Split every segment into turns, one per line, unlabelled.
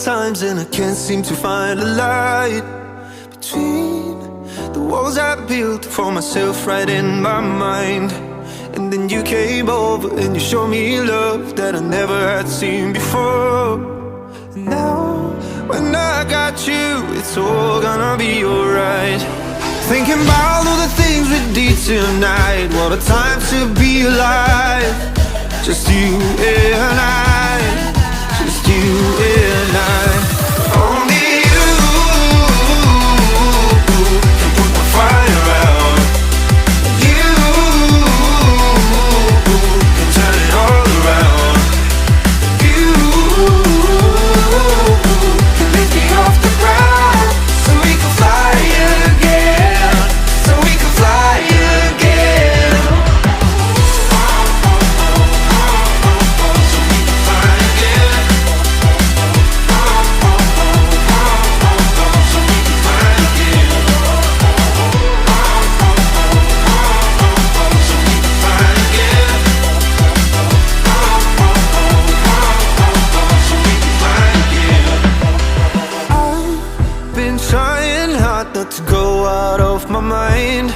times and I can't seem to find a light between the walls I built for myself right in my mind. And then you came over and you showed me love that I never had seen before. And now, when I got you, it's all gonna be alright. Thinking about all the things we did tonight. What a time to be alive. Just you and I. Just you and I. Only you can put my fire out. You can turn it all around. You can lift me off the ground so we can fly again. So we can fly again. So we can fly again. So we can fly again. So we can fly again. So we can fly again. I've been trying hard not to go out of my mind.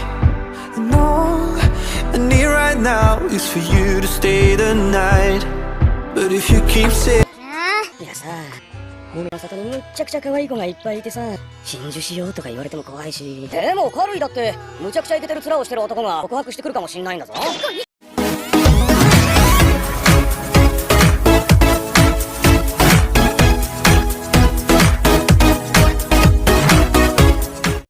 And all I need right now is for you to stay the night. But if you keep saying
いやさ、海の里にむっちゃくちゃ可愛い子がいっぱいいてさ、心中しようとか言われても怖いし。でもカルイだってむちゃくちゃイケてる面をしてる男が告白してくるかもしんないんだぞ。